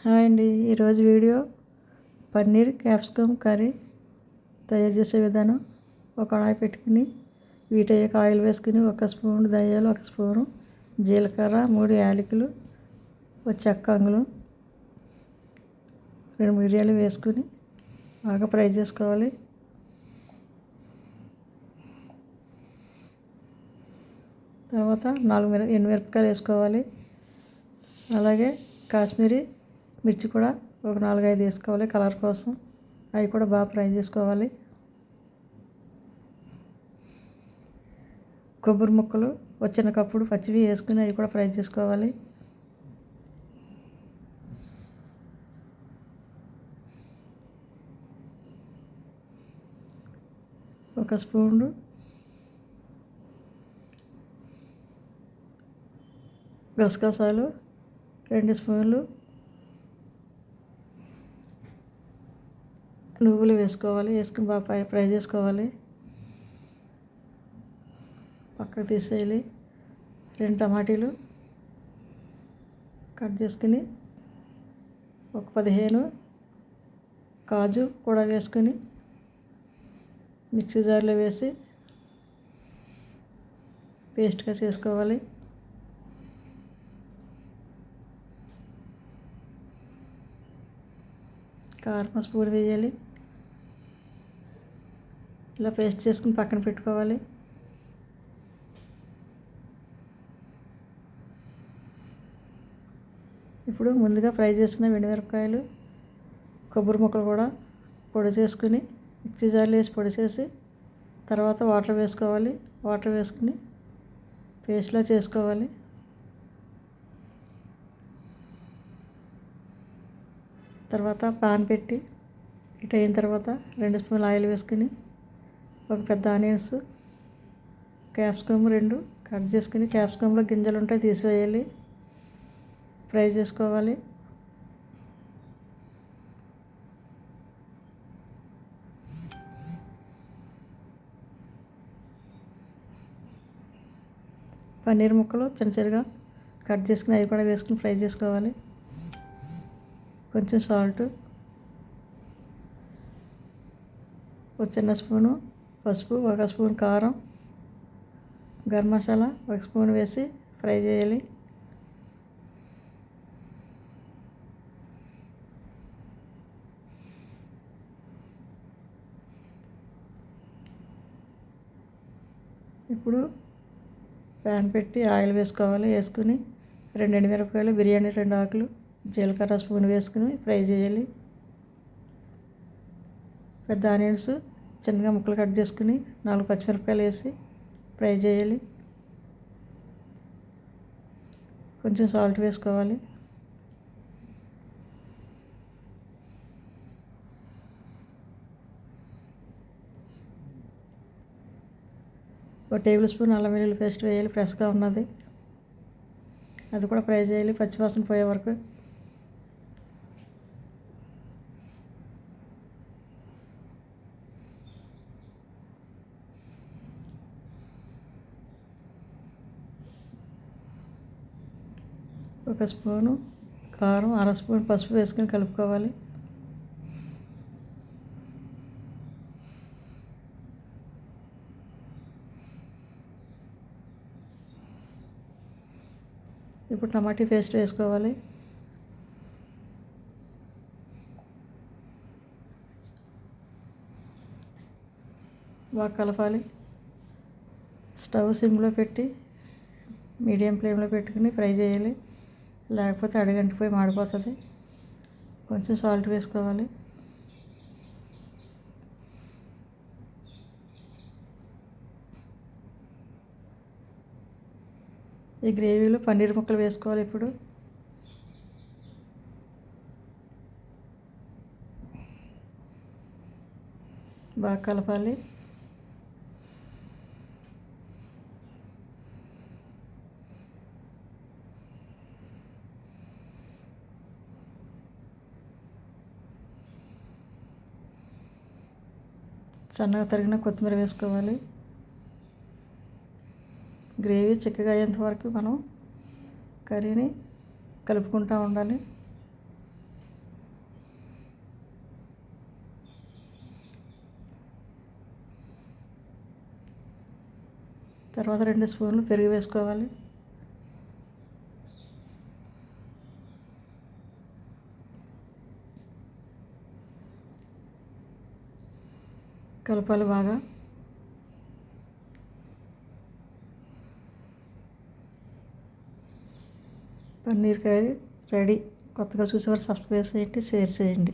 Hi అండి. ఈరోజు video paneer capsicum curry తయారు చేసే విధానం. ఒక కడాయి పెట్టుకుని వీటయ్యాక ఆయిల్ వేసుకుని 1 స్పూన్ ధనియాలు, 1 స్పూను జీలకర్ర, 3 యాలకులు, ఒక చెక్క అంగుళం, 2 మిరియాలు వేసుకుని బాగా ఫ్రై చేసుకోవాలి. తర్వాత 4 ఎండుమిరపకాయలు వేసుకోవాలి. అలాగే కాశ్మీరీ మిర్చి కూడా ఒక 4-5 వేసుకోవాలి కలర్ కోసం. అవి కూడా బాగా ఫ్రై చేసుకోవాలి. కొబ్బరి ముక్కలు ఒక చిన్న కప్పుడు పచ్చివి వేసుకుని అవి కూడా ఫ్రై చేసుకోవాలి. ఒక స్పూను గసగసాలు, 2 స్పూన్లు నువ్వులు వేసుకోవాలి. వేసుకుని బాగా ఫ్రై చేసుకోవాలి. పక్కకు తీసేయాలి. 2 టమాటీలు కట్ చేసుకుని ఒక 15 కాజు కూడా వేసుకుని మిక్సీ జార్లో వేసి పేస్ట్గా చేసుకోవాలి. కారం స్పూన్ వేయాలి. ఇలా పేస్ట్ చేసుకుని పక్కన పెట్టుకోవాలి. ఇప్పుడు ముందుగా ఫ్రై చేసిన ఎండుమిరపకాయలు, కొబ్బరి ముక్కలు కూడా పొడి చేసుకుని మిక్సీ జార్లో వేసి పొడి చేసి తర్వాత వాటర్ వేసుకోవాలి. వాటర్ వేసుకుని పేస్ట్లా చేసుకోవాలి. తర్వాత పాన్ పెట్టి ఇటు అయిన తర్వాత 2 స్పూన్లు ఆయిల్ వేసుకుని ఒక పెద్ద ఆనియన్స్, క్యాప్సికమ్ 2 కట్ చేసుకుని క్యాప్సికంలో గింజలు ఉంటాయి తీసివేయాలి. ఫ్రై చేసుకోవాలి. పన్నీర్ ముక్కలు చిన్న చిన్నగా కట్ చేసుకుని అవి కూడా వేసుకుని ఫ్రై చేసుకోవాలి. కొంచెం సాల్ట్, ఒక చిన్న స్పూను పసుపు, 1 స్పూన్ కారం, గరం మసాలా 1 స్పూన్ వేసి ఫ్రై చేయాలి. ఇప్పుడు ప్యాన్ పెట్టి ఆయిల్ వేసుకోవాలి. వేసుకుని 2 ఎండుమిరపకాయలు, బిర్యానీ 2 ఆకులు, జీలకర్ర స్పూన్ వేసుకుని ఫ్రై చేయాలి. పెద్ద ఆనియన్స్ చిన్నగా ముక్కలు కట్ చేసుకుని 4 పచ్చిమిరపకాయలు వేసి ఫ్రై చేయాలి. కొంచెం సాల్ట్ వేసుకోవాలి. ఒక టేబుల్ స్పూన్ అల్లం వెల్లుల్లి పేస్ట్ వేయాలి. ఫ్రెష్గా ఉన్నది అది కూడా ఫ్రై చేయాలి పచ్చివాసన పోయే వరకు. ఒక స్పూను కారం, 1/2 స్పూన్ పసుపు వేసుకొని కలుపుకోవాలి. ఇప్పుడు టమాటా పేస్ట్ వేసుకోవాలి. బాగా కలపాలి. స్టవ్ సిమ్లో పెట్టి మీడియం ఫ్లేమ్లో పెట్టుకుని ఫ్రై చేయాలి. లేకపోతే అడుగంటిపోయి మాడిపోతుంది. కొంచెం సాల్ట్ వేసుకోవాలి. ఈ గ్రేవీలో పన్నీర్ ముక్కలు వేసుకోవాలి. ఇప్పుడు బాగా కలపాలి. సన్నగా తరిగిన కొత్తిమీర వేసుకోవాలి. గ్రేవీ చిక్కగా అయ్యేంత వరకు మనం కర్రీని కలుపుకుంటూ ఉండాలి. తర్వాత 2 స్పూన్లు పెరుగు వేసుకోవాలి. కలపాలి బాగా. Paneer curry ready. కొత్తగా చూసేవారు సబ్స్క్రైబ్ చేయండి, షేర్ చేయండి.